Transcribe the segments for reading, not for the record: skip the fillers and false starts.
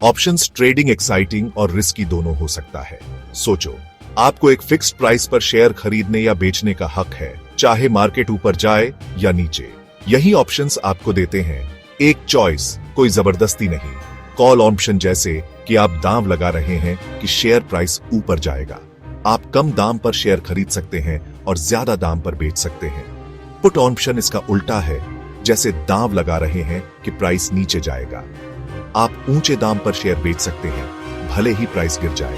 Options trading exciting और risky दोनों हो सकता है। सोचो, आपको एक फिक्स्ड प्राइस पर शेयर खरीदने या बेचने का हक है, चाहे मार्केट ऊपर जाए या नीचे। यही ऑप्शंस आपको देते हैं एक चॉइस, कोई जबरदस्ती नहीं। कॉल ऑप्शन जैसे कि आप दांव लगा रहे हैं कि शेयर प्राइस ऊपर जाएगा। आप कम दाम पर शेयर खरीद सकते हैं और ज्यादा दाम पर बेच सकते हैं। पुट ऑप्शन इसका उल्टा है, जैसे दांव लगा रहे हैं कि प्राइस नीचे जाएगा। आप ऊंचे दाम पर शेयर बेच सकते हैं, भले ही प्राइस गिर जाए,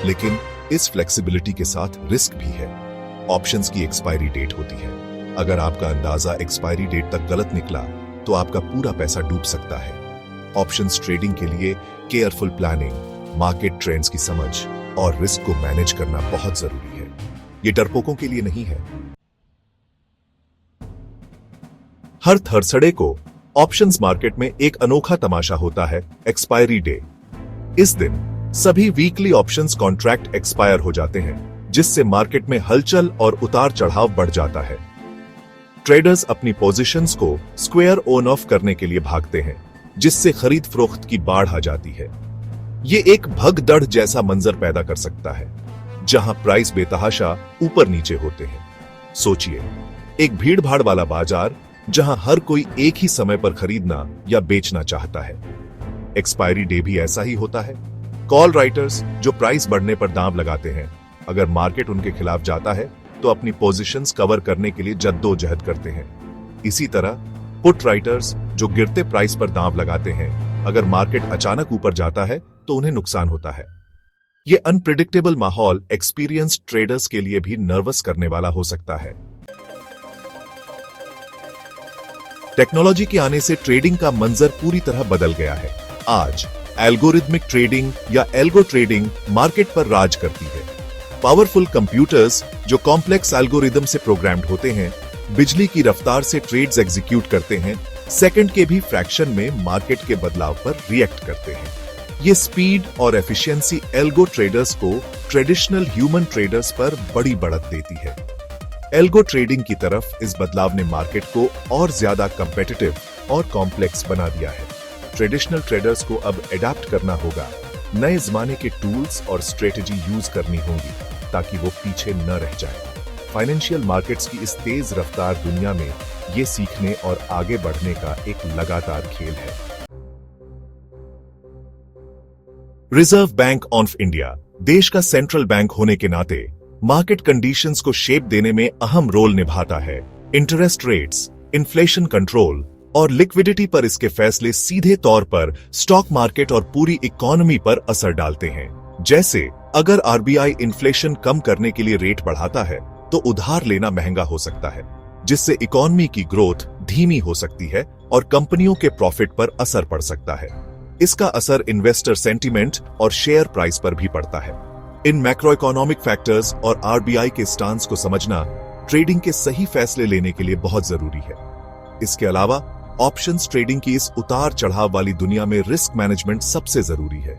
लेकिन इस फ्लेक्सिबिलिटी के साथ रिस्क भी है। ऑप्शंस की एक्सपायरी डेट होती है। अगर आपका अंदाजा एक्सपायरी डेट तक गलत निकला तो आपका पूरा पैसा डूब सकता है। ऑप्शंस ट्रेडिंग के लिए केयरफुल प्लानिंग, मार्केट ट्रेंड्स की समझ और रिस्क को मैनेज करना बहुत जरूरी है। ये डरपोकों के लिए नहीं है। हर थर्सडे को ऑप्शंस मार्केट में एक अनोखा तमाशा होता है, एक्सपायरी डे। इस दिन सभी वीकली ऑप्शंस कॉन्ट्रैक्ट एक्सपायर हो जाते हैं, जिससे मार्केट में हलचल और उतार चढ़ाव बढ़ जाता है। ट्रेडर्स अपनी पोजीशंस को स्क्वायर ऑन ऑफ करने के लिए भागते हैं, जिससे खरीद फरोख्त की बाढ़ आ जाती है। ये एक भगदड़ जैसा मंजर पैदा कर सकता है, जहां प्राइस बेतहाशा ऊपर नीचे होते हैं। सोचिए, एक भीड़ भाड़ वाला बाजार जहां हर कोई एक ही समय पर खरीदना या बेचना चाहता है। एक्सपायरी डे भी ऐसा ही होता है। कॉल राइटर्स जो प्राइस बढ़ने पर दांव लगाते हैं, अगर मार्केट उनके खिलाफ जाता है तो अपनी पोजीशंस कवर करने के लिए जद्दोजहद करते हैं। इसी तरह पुट राइटर्स जो गिरते प्राइस पर दांव लगाते हैं, अगर मार्केट अचानक ऊपर जाता है तो उन्हें नुकसान होता है। यह अनप्रिडिक्टेबल माहौल एक्सपीरियंस्ड ट्रेडर्स के लिए भी नर्वस करने वाला हो सकता है। टेक्नोलॉजी के आने से ट्रेडिंग का मंजर पूरी तरह बदल गया है। आज एल्गोरिथमिक ट्रेडिंग या एल्गो ट्रेडिंग मार्केट पर राज करती है। पावरफुल कंप्यूटर्स जो कॉम्प्लेक्स एल्गोरिदम से प्रोग्राम्ड होते हैं, बिजली की रफ्तार से ट्रेड्स एग्जीक्यूट करते हैं, सेकंड के भी फ्रैक्शन में मार्केट के बदलाव पर रिएक्ट करते हैं। ये स्पीड और एफिशिएंसी एल्गो ट्रेडर्स को ट्रेडिशनल ह्यूमन ट्रेडर्स पर बड़ी बढ़त देती है। एल्गो ट्रेडिंग की तरफ इस बदलाव ने मार्केट को और ज्यादा कंपेटिटिव और कॉम्प्लेक्स बना दिया है। ट्रेडिशनल ट्रेडर्स को अब एडाप्ट करना होगा, नए जमाने के टूल्स और स्ट्रेटेजी यूज करनी होंगी ताकि वो पीछे न रह जाए। फाइनेंशियल मार्केट्स की इस तेज रफ्तार दुनिया में ये सीखने और आगे बढ़ने का एक लगातार खेल है। रिजर्व बैंक ऑफ इंडिया देश का सेंट्रल बैंक होने के नाते मार्केट कंडीशंस को शेप देने में अहम रोल निभाता है। इंटरेस्ट रेट्स, इन्फ्लेशन कंट्रोल और लिक्विडिटी पर इसके फैसले सीधे तौर पर स्टॉक मार्केट और पूरी इकोनॉमी पर असर डालते हैं। जैसे अगर आरबीआई इन्फ्लेशन कम करने के लिए रेट बढ़ाता है तो उधार लेना महंगा हो सकता है, जिससे इकोनॉमी की ग्रोथ धीमी हो सकती है और कंपनियों के प्रॉफिट पर असर पड़ सकता है। इसका असर इन्वेस्टर सेंटीमेंट और शेयर प्राइस पर भी पड़ता है। इन मैक्रो इकोनॉमिक फैक्टर्स और आरबीआई के स्टांस को समझना ट्रेडिंग के सही फैसले लेने के लिए बहुत जरूरी है। इसके अलावा ऑप्शंस ट्रेडिंग की इस उतार चढ़ाव वाली दुनिया में रिस्क मैनेजमेंट सबसे जरूरी है।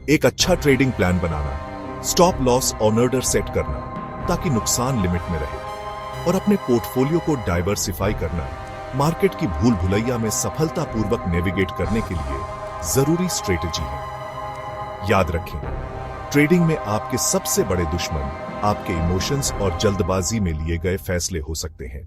एक अच्छा ट्रेडिंग प्लान बनाना, स्टॉप लॉस ऑर्डर सेट करना ताकि नुकसान लिमिट में रहे, और अपने पोर्टफोलियो को डाइवर्सिफाई करना मार्केट की भूल भुलैया में सफलतापूर्वक नेविगेट करने के लिए जरूरी स्ट्रेटेजी है। याद रखें, ट्रेडिंग में आपके सबसे बड़े दुश्मन आपके इमोशंस और जल्दबाजी में लिए गए फैसले हो सकते हैं।